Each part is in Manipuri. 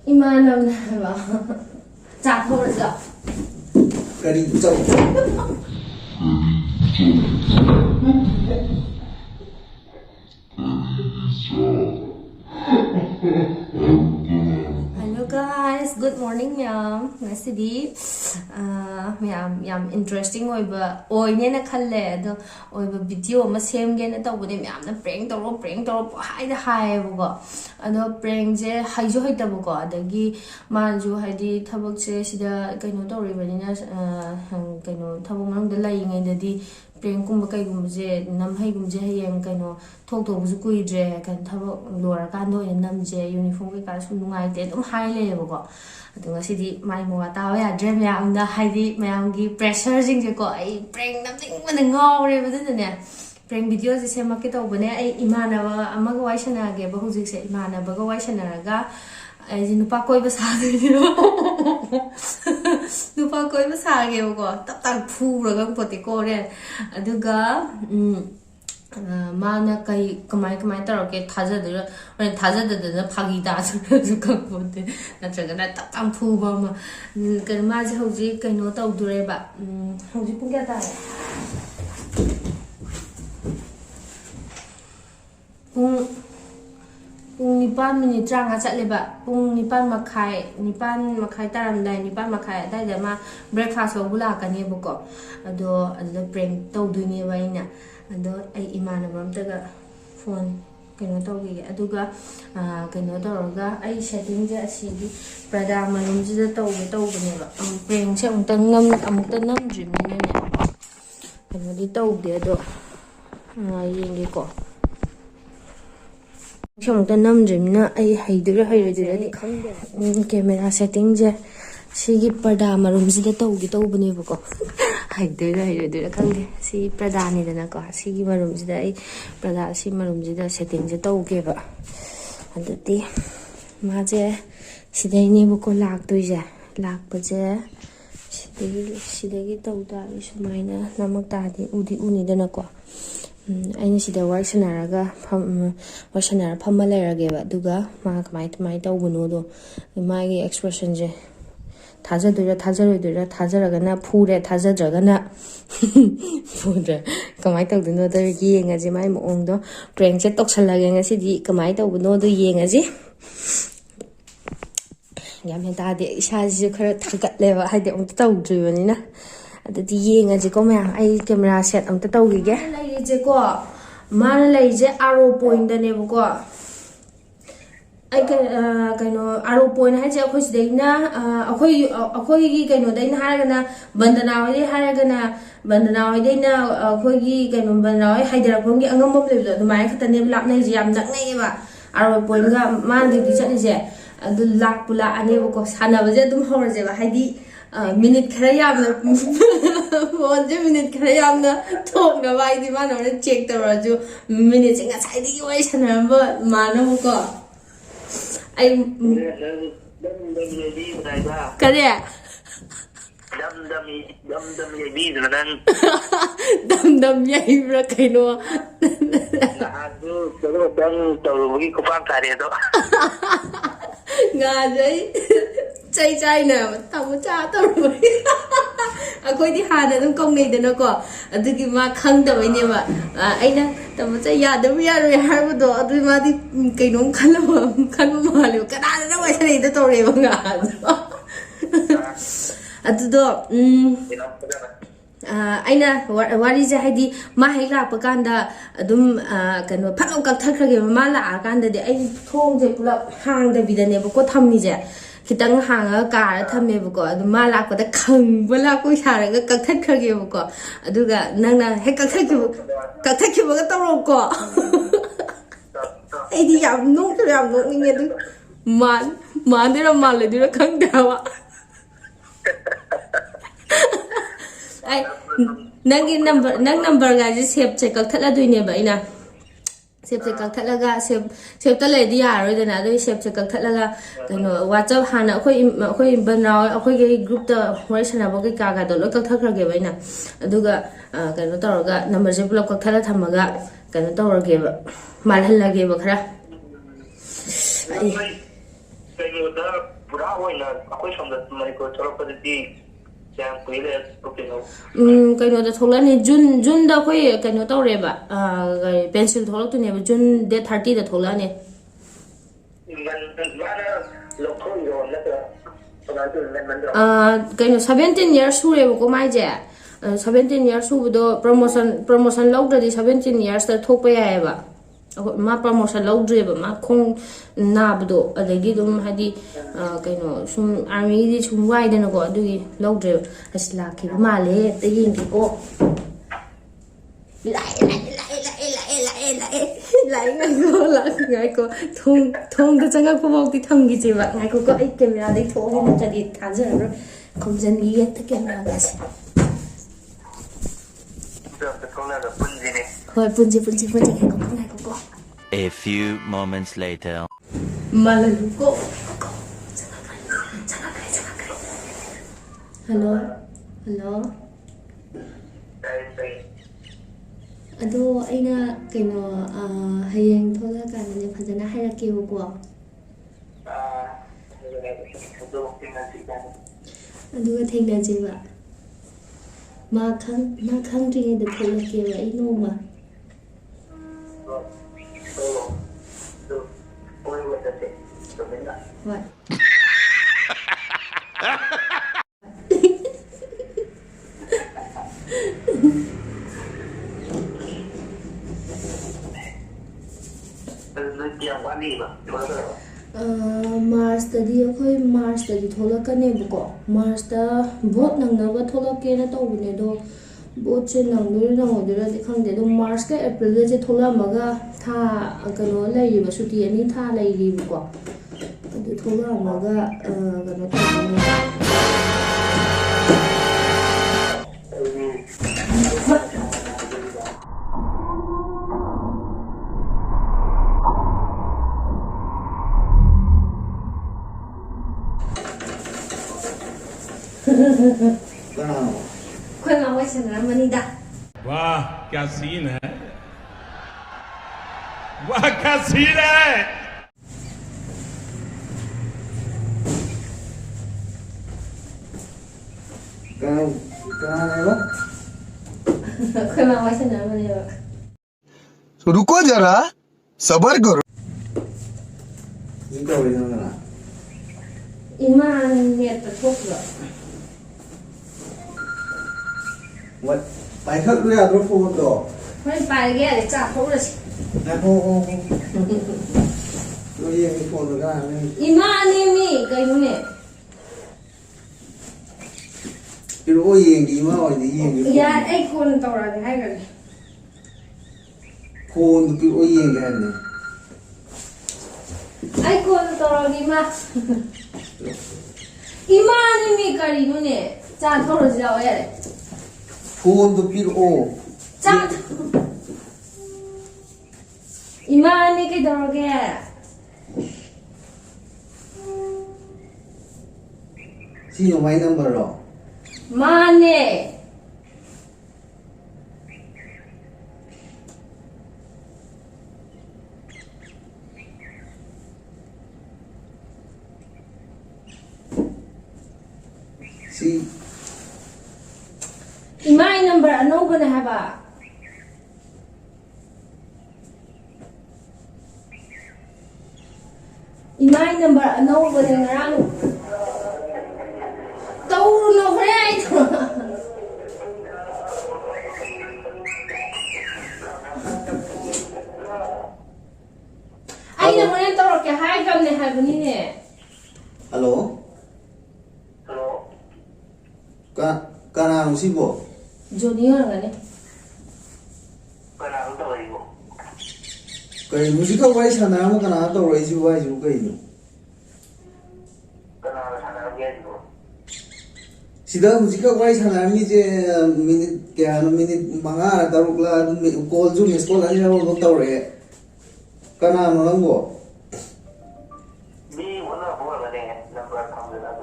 이만한 봐. 자, 보자. 그리죠. Hello guys, good morning ma'am. Ngasidi yam interesting oiba oine na khalle ado oiba video ma semge na tawbune ma'am na prank tawro haida haibugo ado prank je haijo haitabugo adagi manju haidi thabak je sida kaino tawribanina kaino thabak manungda laingai dadi prank kumba kai gumba je namhai gumje hayeng kaino thok buju kuidre kan thabak lora kando namje uniform kai ka su nungai te dum hai lebugo adu ngasidi mai mo taw ya dream ya amda haidi mayam gi pressure jing je ko ai prank namting man ngawre badun ne prank video je semak ke tawbane ai imana ba amaga waisana ge ba hujik se imana ba ga waisana raga ai nupa koi ba sa de nupa koi ba sa ge ko tap tap phu raga poti ko re aduga mana kai kamai taroke thajadadana phagida su kangbote natragana tapam phuba ma karma je hoji kaino tawdure ba hoji pung kya ta pung 9 minute tranga chatle ba pung 9 makhai taramdai 9 makhai dai da ma breakfast lo bula kane buko ado prank tawduni ba ina ado ai imana mamtaga phone kaino tawgi aduga kaino tawga ai setting je asigi prada malum ji tawbane ba prank se amukta namjim ne kaino di tawde ado yenge ko amukta namjim na ai haidura di khangde camera setting je sigi prada malum ji tawbane ba ko haidura khangde si prada ni dana ko sigi marum jida ai prada si marum jida setting je tawge ba adati ma je sidai ni bu ko lak je sidagi tawda sumaina namak ta di uni dana ko aini sida work sanaraga famma lerage ba duga ma kamai tawbuno do magi expression je 타자로이더라 타자라가나 푸레 타자dragana 푸레 kamai tawdino do yengaji mai moongdo prank se toksalage ngasidi kamai tawbuno do yengaji yam henta de isaji khara thagatleba haide amta tawdribanina adadi yengaji ko mayam ai camera set amta tawgige laije ko mana laije arrow point dane ko ai kaino arrow point haje akhoi sidaina akhoi gi kaino daina haragana bandana wali haragana bandana daina akhoi gi kaino bandana haidara khongi angambom lebdo dumai khatane lapnai ji yam naknai ba arrow point ga man di chani je adu lak pula ane ko sana baje dum horje ba haidi minute khara yamna phone je minute khara yamna thokna ba idi mana check tawraju minute singa saidi wai sana ba mano ko ai kare dam yai bra kaino ngajai chai na tamu cha tawru akoi di hana dum kong nei dana ko adugi ma khang da bai ne ba aina tamu cha ya da ya ro har bu do adu ma di kaino khala ma le ka da na wa sai da tawre ba nga adu do aina wari je haidi ma hai la pa kanda adum kano phak kak thakhrage ma la kanda de ai thong je pula hang da bidane ba ko thamni je kitang hanga kara thame ba ko adu ma la ko da khang bala ko sara ga kak thakhrage ba ko aduga nangna he kak thakki ba ga tawro ko ai di yam no ni ne du man de ra mal le du ra khang da wa ai nang number ga ji save check kak thala dui ne ba ina save check kak thala ga save ta le di ya ro de na do save check kak thala ga kano whatsapp hana khoi banraw khoi ge group ta wari sana ba ka ga do lo kak thakra ge ba ina aduga kano tawraga number je block kak thala thamaga kano tawra ge ba mal hal la ge ba khara ꯀꯩꯅꯣꯗ ꯄꯨꯔꯥ ꯑꯣꯏꯅ ꯑꯩꯈꯣꯏ ꯁꯣꯝꯗ ꯃꯅꯤꯄꯨꯔ ꯊꯣꯛꯂꯛꯄꯗꯗꯤ ꯀꯌꯥꯝ ꯀꯨꯏꯔꯦ ꯊꯣꯛꯇꯣꯏꯅꯣ? ꯀꯩꯅꯣꯗ ꯊꯣꯛꯂꯛꯑꯅꯤ ꯖꯨꯟꯗ ꯑꯩꯈꯣꯏ ꯀꯩꯅꯣ ꯇꯧꯔꯦꯕ ꯄꯦꯟꯁꯤꯜ ꯊꯣꯛꯂꯛꯇꯣꯏꯅꯦꯕ ꯖꯨꯟ ꯗꯦꯠ 30ꯗ ꯊꯣꯛꯂꯛꯑꯅꯤ. ꯃꯥꯅ ꯂꯧꯊꯣꯛꯏꯔꯣ ꯅꯠꯇ꯭ꯔꯒ ꯀꯃꯥꯏꯅ ꯇꯧꯔꯤꯅꯣ ꯃꯟꯗꯣ? ꯀꯩꯅꯣ 17 years ꯁꯨꯔꯦꯕꯀꯣ ꯃꯥꯏꯁꯦ. 17 years ꯁꯨꯕꯗꯣ ꯄ꯭ꯔꯣꯃꯣꯁꯟ ꯂꯧꯗ꯭ꯔꯗꯤ 17 yearsꯇ ꯊꯣꯛꯄ ꯌꯥꯏꯑꯕ. ꯑꯩꯈꯣꯏ ꯃꯥ ꯄ꯭ꯔꯃꯣꯁꯟ ꯂꯧꯗ꯭ꯔꯦꯕ ꯃꯥ ꯈꯣꯡ ꯅꯥꯕꯗꯣ ꯑꯗꯒꯤ ꯑꯗꯨꯝ ꯍꯥꯏꯗꯤ ꯀꯩꯅꯣ ꯁꯨꯝ ꯑꯥꯔꯃꯤꯒꯤꯗꯤ ꯁꯨꯝ ꯋꯥꯏꯗꯅꯀꯣ ꯑꯗꯨꯒꯤ ꯂꯧꯗ꯭ꯔꯦꯕ. ꯑꯁ ꯂꯥꯛꯈꯤꯕ ꯃꯥꯜꯂꯦ ꯑꯝꯇ ꯌꯦꯡꯒꯦꯀꯣ. ꯉꯥꯏꯈꯣ ꯊꯣꯡꯗ ꯆꯪꯉꯛꯄ ꯐꯥꯎꯗꯤ ꯊꯝꯈꯤꯁꯦꯕ. ꯉꯥꯏꯈꯣꯀꯣ ꯑꯩ ꯀꯦꯃꯦꯔꯥꯗꯩ ꯊꯣꯛꯑꯒ ꯅꯠꯇ꯭ꯔꯗꯤ ꯊꯥꯖꯔꯔꯣꯏ. ꯈꯣꯝꯖꯤꯟꯈꯤꯒꯦ ꯍꯦꯛꯇ ꯀꯦꯃꯦꯔꯥꯒꯁꯦ. ꯍꯣꯏ ꯄꯨꯟꯁꯤ ꯉꯥꯏꯈꯣꯀꯣ. A few moments later. Malaluko. Hello. ꯑꯗꯣ ꯑꯩꯅ ꯀꯩꯅꯣ ꯍꯌꯦꯡ ꯊꯣꯛꯂꯛꯑꯀꯥꯟꯗꯅꯦ ꯐꯖꯅ ꯍꯥꯏꯔꯛꯀꯦꯕꯀꯣ. ꯑꯗꯨꯒ ꯊꯦꯡꯅꯁꯦꯕ. ꯃꯥ ꯈꯪꯗ꯭ꯔꯤꯉꯩꯗ ꯊꯣꯛꯂꯛꯀꯦꯕ ꯑꯩ ꯅꯣꯡꯃ. What? March-tadi ꯑꯩꯈꯣꯏ March-tadi ꯊꯣꯛꯂꯛꯀꯅꯦꯕꯀꯣ. March-ꯇ ꯚꯣꯠ ꯅꯪꯅꯕ ꯊꯣꯛꯂꯛꯀꯦꯅ ꯇꯧꯕꯅꯦ ꯑꯗꯣ ꯚꯣꯠꯁꯦ ꯅꯪꯗꯣꯏꯔꯥ ꯅꯪꯉꯣꯏꯗꯣꯏꯔꯥꯗꯤ ꯈꯪꯗꯦ. ꯑꯗꯣ March-ꯀ April-ꯒꯁꯦ ꯊꯣꯛꯂꯛꯑꯝꯃꯒ ꯊꯥ ꯀꯩꯅꯣ ꯂꯩꯔꯤꯕ ꯁꯨꯇꯤ 2 ꯊꯥ ꯂꯩꯔꯤꯕꯀꯣ. ꯑꯗꯨ ꯊꯣꯛꯂꯛꯑꯝꯃꯒ ꯀꯩꯅꯣ ꯇꯧꯗꯣꯏꯅꯦ. ꯑꯩꯈꯣꯏ ꯃꯥ ꯍꯣꯏ ꯁꯥꯟꯅꯔꯝꯃꯅꯤꯗ. वाह क्या सीन है, वाह क्या सीन है. ꯑꯩꯈꯣꯏ ꯃꯥ ꯍꯣꯏ ꯁꯥꯟꯅꯔꯝꯃꯅꯦꯕ. रुको जरा सबर करो. Ini kau bilang mana? Ima netꯊꯣꯛꯈ꯭ꯔꯣ. What? Paikhat lu ya phone to. ꯍꯣꯏ ꯄꯥꯏꯔꯒꯦ ꯌꯥꯔꯦ ꯆꯥꯛ ꯊꯣꯛꯎꯔꯁꯤ. Ho. Lu yang phone to kan ni. Imane mi kayune. Pero yang di ma oi di yang. Ya ai khon tawrage haigani. Phone to pero yang kan ni. Ai khon tawrage ma. Imane mi karinune. Chak thorasi law yare. Phone to pero Chak. Imane kay tawrage. Sino may number ro? Mane. Si Imai number anouba na haba. Imai number anouba na ngarang. Tawro na hore ay to. Ay na hore tawro ke hai gam ne habani ne. hello? Hello? Kana si bo? Junior ngane. Kailangan tawagin mo. Kay musika wai sana mo kana to rai si wai ju kai ni. Kailangan sana yan mo. Sida musika wai sana mi je minute kya no minute manga taruk la call ju miss call ani ro to re. Kana no lang bo? Di wala po ba number account na to.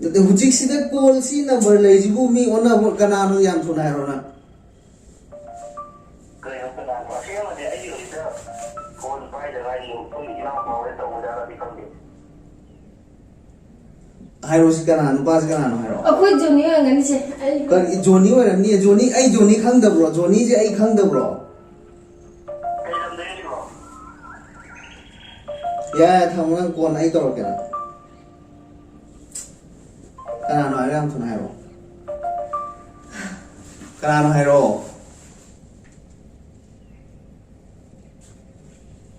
Dati hujik sida call si number lai ji bu mi ona kana no yam sunai ro na. Kaya kailangan mo. Siya mo di ayo ito. Phone pa ida ra yung kung ina mo ito mo dara di kang di. Hairosi kana nupa kana no hairo. Aku Johnny orang ni sih. Kan Johnny orang ni Johnny ai Johnny khang da bro Johnny je ai khang da bro. Ya thằng nó con ai tao kìa. Kana no ai ram thun hairo. Kana no hairo.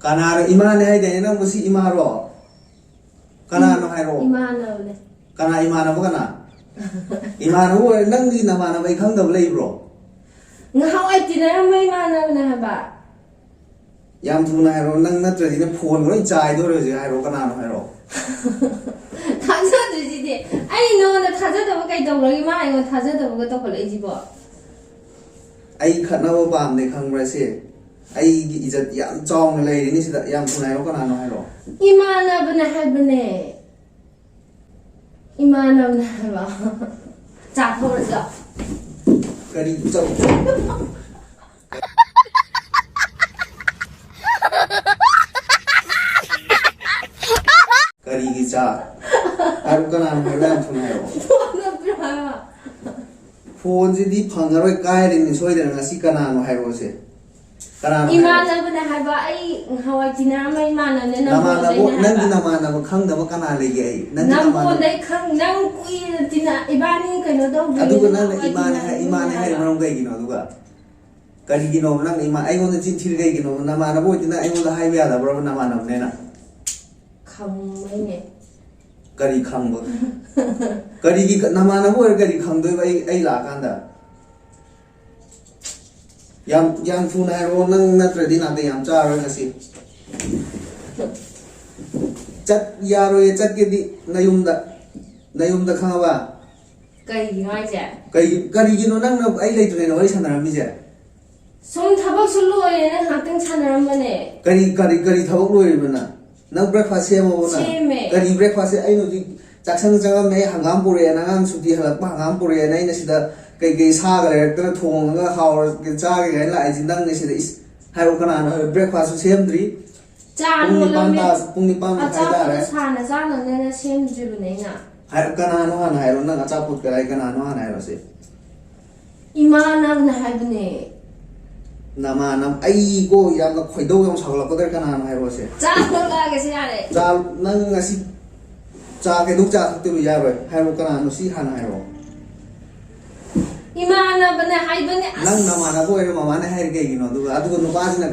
Kana ro iman ai dai nang musi imaro. Kana no hairo. Iman lah. Kana iman apa kana? Iman wo nang di nama nama ikhang da lei bro. Ngau ai tina mai mana mana ba. Yang tu na hairo nang na tradi na phone roi chai do re je hairo kana no hairo. Thaja du ji de. Ai no na thaja da ba kai dau lagi ma ai ngo thaja da ba to ko lai ji bo. Ai khana wo bam ne khang ra se. Ai gi izat yam chong le ni sida yang tu na hairo kana no hairo. Imana bana hai bane. Imana bana hai ba. Cha thor ja. Kari chau. Kari gi cha. Hairo kana no hairo yang tu na hairo. Na bra. Phone je di phang roi kai rin ni soi de na si kana no hairo se. Kana no. Imana bana hai ba ai ngau ai tina mai mana ne na Nama bo na dai bo na nang di hai ba. nama na bo khang da bo kana le ge ai. Nang di Nang nama bo na. dai khang nang kui tina ibani kai no dau. Aduga nang iman hai marong gai gino aduga. Kari gino nang iman ai ngon chin thir gai gino nama na bo tina ai ngon hai bya da bro nama na ne na. Kham mai ne. Kari khang bo. Kari gi nama na bo kari khang doi ai la kan da. Yang fu na ro nang na tradi na de yang cha ro na si. Chat ya ro ye chat ke di nayum da khang ba. Kai ngai ja. Kari gino nang na ai lai tu ne wari sanara mi je. Som thabak su loi na hatang chanaram bane. Kari thawak loi bana. Nang breakfast se mo na. Kari breakfast ai no di chaksang changa me hangam pure na ngam suti halak pa hangam pure na ina sida kai sa ga le tra thong nga haur ke cha ga la ai jindang ne sida is haro kana na breakfast sem dri. Cha no la me. Pung ni pam khai da re. Cha na za na ne sem ji bane na. Haro kana no han haro nang acha put kai kana no han haro se. Imana na hai bane. Nama nam ai ko yang ka khoidau yang sagla ko der kana no haro se. Cha no la ga se ya le. Cha nang ngasi cha ke duk cha tu ya ro haro kana no si han haro. Imana bane hai bane. Nang nama na bo ero mama na hai ge gino du adu no ba na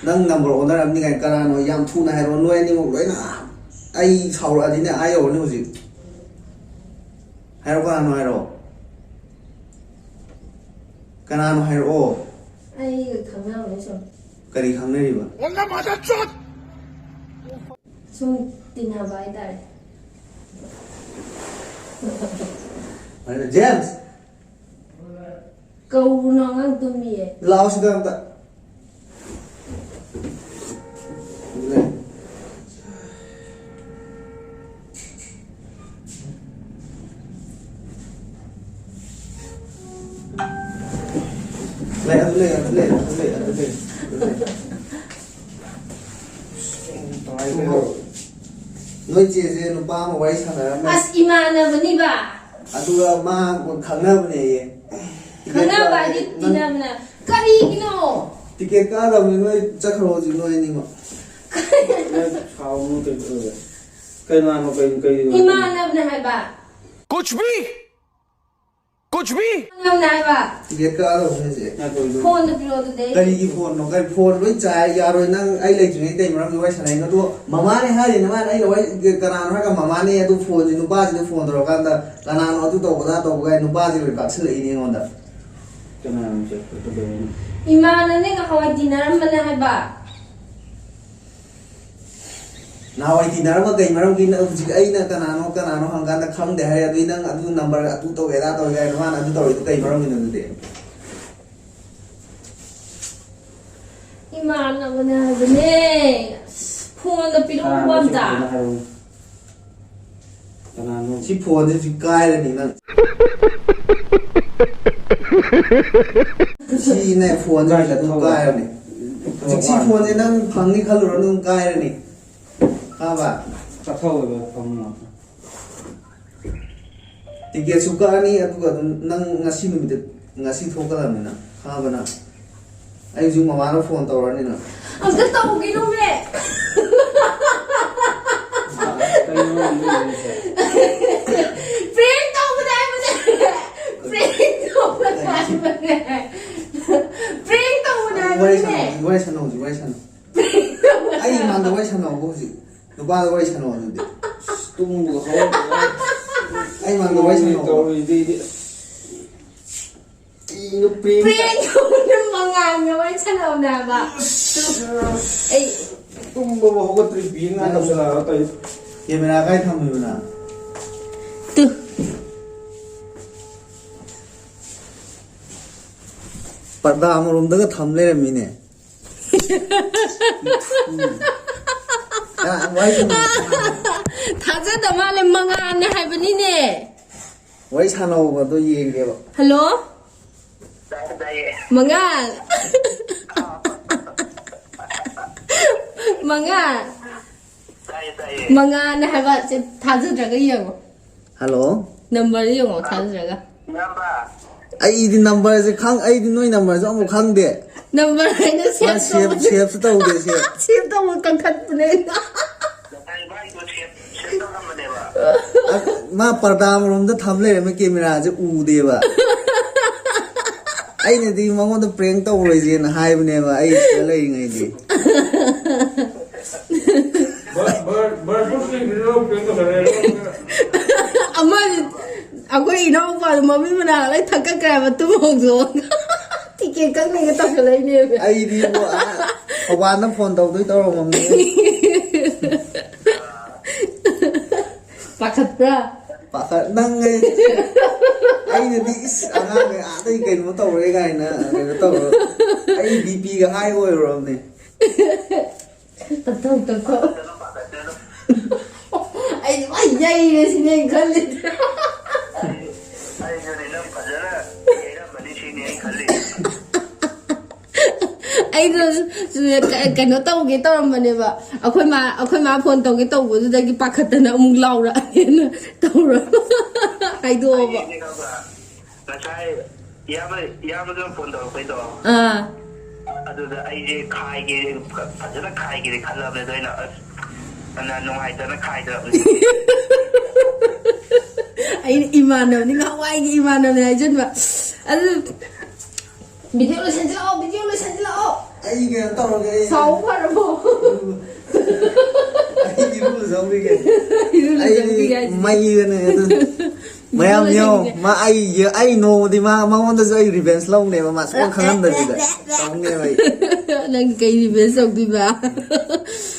nang number owner am ni ga kana no yam thu na haro no ni mo loi na ai chau ra di ne ai yo ni ho ji haro kana no haro kana no haro Ai khang na ne so. kari khang ne ri ba Sum tin ha bai dai. Ana James Kau no ngang tu mi e. lao si da ta le noi che je no pa mo wai sa na ma As imana bani ba. aduga ma ko khang na bne ye Khngnaba di tina mana. Kari gino. ticket ka da noi chakhro ji noi ni ma खाओ मुंह के कई मानो कई Imana bana hai ba. कुछ भी Ngam nai ba. ticket ka da bne je ना कोई Phone na pilo tu de. kari gi phone no kari phone loi chai ya roi nang ai lai juni dei maram wai sanai no do mama ne ha ni ma ai wai kana no ka mama ne du phone ji nu ba ji phone ro kan da kana no du to ga nu ba ji ka chil ni ngon da क्या नाम है तो Ben Imana ne nga hawai dinaram bana hai ba. na wai ti nar ma gai maram gi na ji ai na kana no hang kan da khang de ha ya du nang adu number atu to ga da to ga no ma adu to gai maram gi na de Imana bana hai bane. Phone na pilo bam da. क्या नाम है si phone ji kai la ni nang si ne phone ji la du kai la ni si phone ji nang phang ni khalu ro nung kai la ni ha ba कथो है हम ticket su kani aduga nang ngasi numit ngasi thokalamina khabana ai ju mama na phone tawrani na amta tawgi no me prank tawda bane prank tawda bane wai sano ai man da wai sano go ji no ba da wai sano no de tumbu hawa ai man da wai sano ino prank prank tawda mangan na wai sano na ba ai tumbu hawa tribin na sala ta camera kai thamu na tu parda amurum daga thamle ramine wai sano thajada male mangan ne haibani ne wai sano ba do yenge ba hello Dai. mangan mangan Dai. mangan ne haiba thajada ga yengo hello number yengo thajada ga Number. ai di number se khang ai di noi number se amu khang de number ne ma save save to de se save to kan khat ne Dai bai go chep to hamne ba. ma parda amurum da thamle me camera je u de ba ai ne di mangon da prank to roi je na hai bne ba ai se lai ngai di Bird video prank to kare. ama agoi ino ba mami mana lai thakka kra ba tu mo jo ticket kan ne ta lai ne ai di bo a wa na phone to doi to ro mam ne pakhat pra pa ka nang ngai ai ne di ana ngai a dai kai mo to re gai na ne to ai bp ga high oi ro ne ta ko ai ai yai ne sine kan le Ai jo ne na pajara. Era mani shi ne khali. ai kano tawge tawramane ba akhoi ma phone tawge tawbu da gi pakhatana amuk laura ne tawra ai do ba Nasai yama do phone do kai do. Aduda ai je khai ge pajara khai ge khala ne do na ana nungai da na khai da. ai imanaw ni ngawai gi imanaw ne ajun ba adu video lo sanjila ai ge to ro ge sau phar bo ai di ru zo ri ge ai mai ne mayam yo ma ai no di ma ngon da ai revenge long ne ma so khang da di da tong ne bai nang kai ni be sok di ba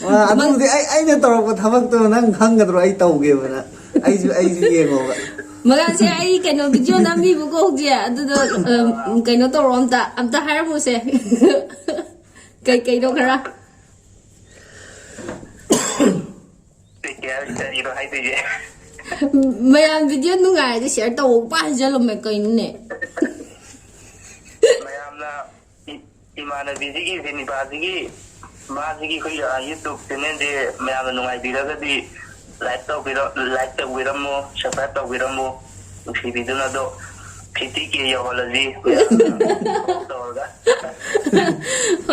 wa adu di ai ne to ro ko thabak to nang khang ga ro ai tau ge ba na ai ju ye go ba magan se ai kano video nami bu ko je adu do kano to rom ta amta har mu se kai do khara Ito hai de je. mayam video nu ngai de share to pa jalo me kai ne Mayamna imana bizigi zini bazigi mazigi khoi YouTube channel de mayamna nungai biraga di like to wiramo subscribe to wiramo usi video na do phiti ke yo holaji to ga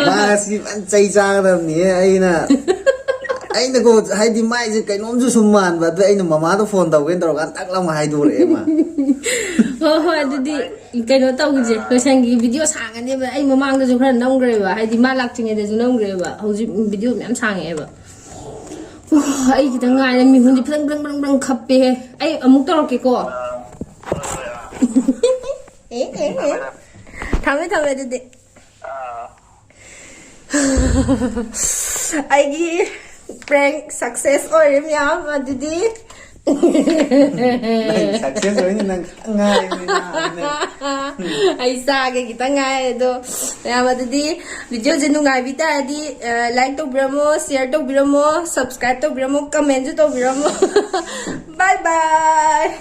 ma si an chai cha da ni ai na ai na go hai di mai je kai nom ju sum man ba ai na mama do phone tau gen tau kan tak lam hai du re ma ho adudi kano tawje losangi video sangane ba ai mamang da ju khara namgre ba hai di ma lak chinge da ju namgre ba hoji video myam sange ba ai kita ngai mi hundi plang khappe ai amuk tor ke ko thame dede ai gi prank success oi mya ma didi success oi ni nang ngai ni na ai sa ke kita ngai do ya ma didi video jenu ngai bi ta di like to bramo share to bramo subscribe to bramo comment to bramo bye bye